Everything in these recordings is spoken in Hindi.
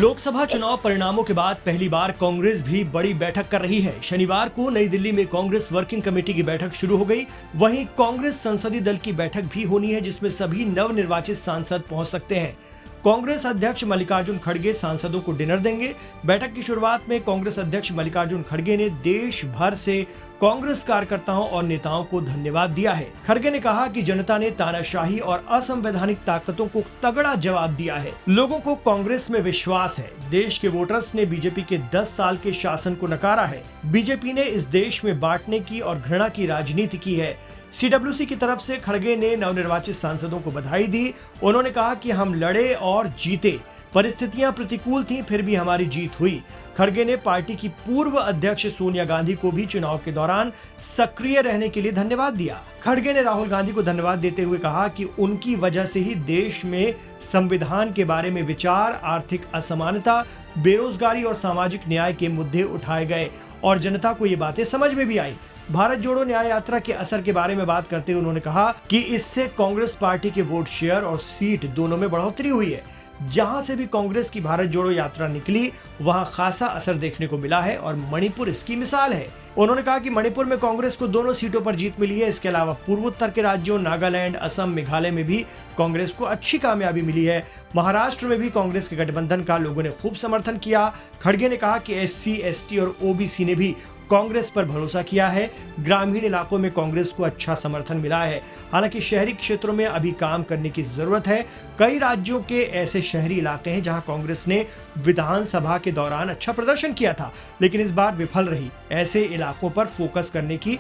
लोकसभा चुनाव परिणामों के बाद पहली बार कांग्रेस भी बड़ी बैठक कर रही है। शनिवार को नई दिल्ली में कांग्रेस वर्किंग कमेटी की बैठक शुरू हो गई। वहीं कांग्रेस संसदीय दल की बैठक भी होनी है, जिसमें सभी नवनिर्वाचित सांसद पहुंच सकते हैं। कांग्रेस अध्यक्ष मल्लिकार्जुन खड़गे सांसदों को डिनर देंगे। बैठक की शुरुआत में कांग्रेस अध्यक्ष मल्लिकार्जुन खड़गे ने देश भर से कांग्रेस कार्यकर्ताओं और नेताओं को धन्यवाद दिया है। खड़गे ने कहा कि जनता ने तानाशाही और असंवैधानिक ताकतों को तगड़ा जवाब दिया है। लोगों को कांग्रेस में विश्वास है। देश के वोटर्स ने बीजेपी के 10 साल के शासन को नकारा है। बीजेपी ने इस देश में बांटने की और घृणा की राजनीति की है। सीडब्ल्यूसी की तरफ से खड़गे ने नवनिर्वाचित सांसदों को बधाई दी। उन्होंने कहा कि हम लड़े और जीते, परिस्थितियां प्रतिकूल थीं, फिर भी हमारी जीत हुई। खड़गे ने पार्टी की पूर्व अध्यक्ष सोनिया गांधी को भी चुनाव के दौरान सक्रिय रहने के लिए धन्यवाद दिया। खड़गे ने राहुल गांधी को धन्यवाद देते हुए कहा कि उनकी वजह से ही देश में संविधान के बारे में विचार, आर्थिक असमानता, बेरोजगारी और सामाजिक न्याय के मुद्दे उठाए गए और जनता को ये बातें समझ में भी आई। भारत जोड़ो न्याय यात्रा के असर के बारे में बात करते हुए उन्होंने कहा कि इससे कांग्रेस पार्टी के वोट शेयर और सीट दोनों में बढ़ोतरी हुई है। जहां से भी कांग्रेस की भारत जोड़ो यात्रा निकली, वहां खासा असर देखने को मिला है और मणिपुर इसकी मिसाल है। उन्होंने कहा कि मणिपुर में कांग्रेस को दोनों सीटों पर जीत मिली है। इसके अलावा पूर्वोत्तर के राज्यों नागालैंड, असम, मेघालय में भी कांग्रेस को अच्छी कामयाबी मिली है। महाराष्ट्र में भी कांग्रेस के गठबंधन का लोगों ने खूब समर्थन किया। खड़गे ने कहा कि SC, ST और OBC ने भी कांग्रेस पर भरोसा किया है। ग्रामीण इलाकों में कांग्रेस को अच्छा समर्थन मिला है। हालांकि शहरी क्षेत्रों में अभी काम करने की जरूरत है। कई राज्यों के ऐसे शहरी इलाके हैं जहां कांग्रेस ने विधानसभा के दौरान अच्छा प्रदर्शन किया था, लेकिन इस बार विफल रही। ऐसे इलाकों पर फोकस करने की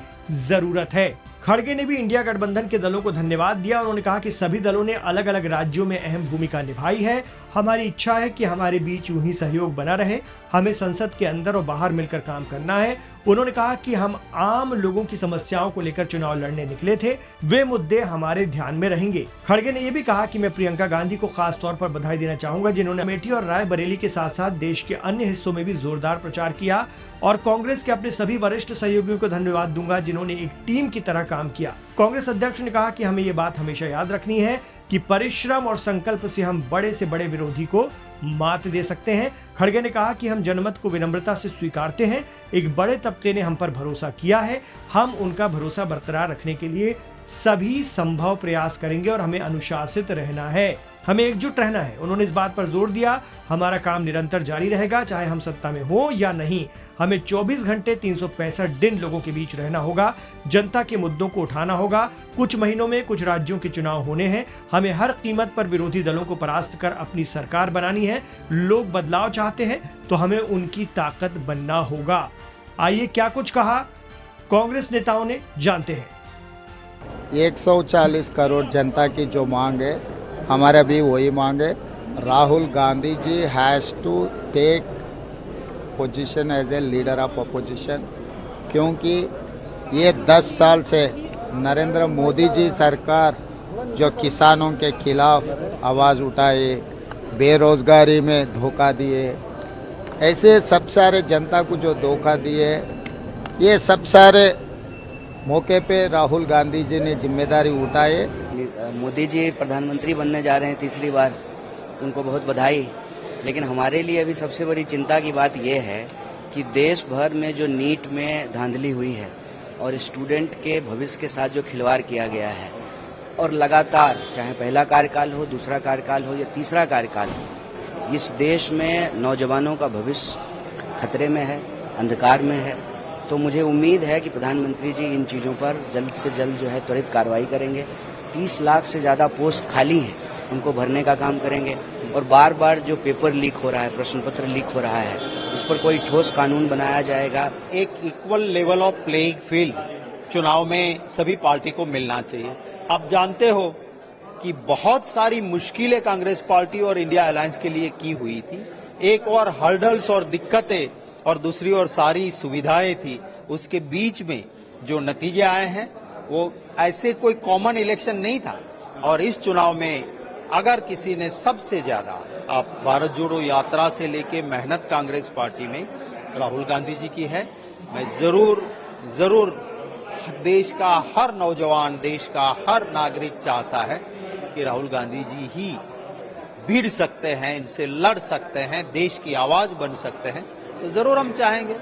जरूरत है। खड़गे ने भी इंडिया गठबंधन के दलों को धन्यवाद दिया। उन्होंने कहा कि सभी दलों ने अलग अलग राज्यों में अहम भूमिका निभाई है। हमारी इच्छा है कि हमारे बीच यूं ही सहयोग बना रहे। हमें संसद के अंदर और बाहर मिलकर काम करना है। उन्होंने कहा कि हम आम लोगों की समस्याओं को लेकर चुनाव लड़ने निकले थे, वे मुद्दे हमारे ध्यान में रहेंगे। खड़गे ने यह भी कहा कि मैं प्रियंका गांधी को खास तौर पर बधाई देना चाहूंगा, जिन्होंने अमेठी और रायबरेली के साथ साथ देश के अन्य हिस्सों में भी जोरदार प्रचार किया, और कांग्रेस के अपने सभी वरिष्ठ सहयोगियों को धन्यवाद दूंगा जिन्होंने एक टीम की तरह काम किया। कांग्रेस अध्यक्ष ने कहा कि हमें ये बात हमेशा याद रखनी है कि परिश्रम और संकल्प से हम बड़े से बड़े विरोधी को मात दे सकते हैं। खड़गे ने कहा कि हम जनमत को विनम्रता से स्वीकारते हैं। एक बड़े तबके ने हम पर भरोसा किया है। हम उनका भरोसा बरकरार रखने के लिए सभी संभव प्रयास करेंगे और हमें अनुशासित रहना है, हमें एकजुट रहना है। उन्होंने इस बात पर जोर दिया, हमारा काम निरंतर जारी रहेगा, चाहे हम सत्ता में हो या नहीं। हमें 24 घंटे 365 दिन लोगों के बीच रहना होगा, जनता के मुद्दों को उठाना होगा। कुछ महीनों में कुछ राज्यों के चुनाव होने हैं। हमें हर कीमत पर विरोधी दलों को परास्त कर अपनी सरकार बनानी है। लोग बदलाव चाहते हैं तो हमें उनकी ताकत बनना होगा। आइए क्या कुछ कहा कांग्रेस नेताओं ने, जानते हैं। 140 करोड़ जनता की जो मांग है, हमारा भी वही मांग है। Rahul Gandhi ji has to take position as a leader of opposition, क्योंकि ये 10 साल से नरेंद्र मोदी जी सरकार जो किसानों के खिलाफ आवाज़ उठाए, बेरोजगारी में धोखा दिए, ऐसे सब सारे जनता को जो धोखा दिए, ये सब सारे मौके पे राहुल गांधी जी ने जिम्मेदारी उठाए। मोदी जी प्रधानमंत्री बनने जा रहे हैं तीसरी बार, उनको बहुत बधाई। लेकिन हमारे लिए अभी सबसे बड़ी चिंता की बात यह है कि देश भर में जो नीट में धांधली हुई है और स्टूडेंट के भविष्य के साथ जो खिलवाड़ किया गया है, और लगातार चाहे पहला कार्यकाल हो, दूसरा कार्यकाल हो या तीसरा कार्यकाल हो, इस देश में नौजवानों का भविष्य खतरे में है, अंधकार में है। तो मुझे उम्मीद है कि प्रधानमंत्री जी इन चीज़ों पर जल्द से जल्द जो है त्वरित कार्रवाई करेंगे। 30 लाख से ज़्यादा पोस्ट खाली हैं, उनको भरने का काम करेंगे। और बार बार जो पेपर लीक हो रहा है, प्रश्न पत्र लीक हो रहा है, इस पर कोई ठोस कानून बनाया जाएगा। एक equal level of playing field चुनाव में सभी पार्टी को मिलना चाहिए। आप जानते हो कि बहुत सारी मुश्किलें कांग्रेस पार्टी और इंडिया अलायंस के लिए की हुई थी। एक और हर्डल्स और दिक्कतें और दूसरी ओर सारी सुविधाएं थी। उसके बीच में जो नतीजे आए हैं वो ऐसे कोई कॉमन इलेक्शन नहीं था। और इस चुनाव में अगर किसी ने सबसे ज्यादा, आप भारत जोड़ो यात्रा से लेके मेहनत कांग्रेस पार्टी में राहुल गांधी जी की है। मैं जरूर देश का हर नौजवान, देश का हर नागरिक चाहता है कि राहुल गांधी जी ही भिड़ सकते हैं, इनसे लड़ सकते हैं, देश की आवाज बन सकते हैं, तो जरूर हम चाहेंगे।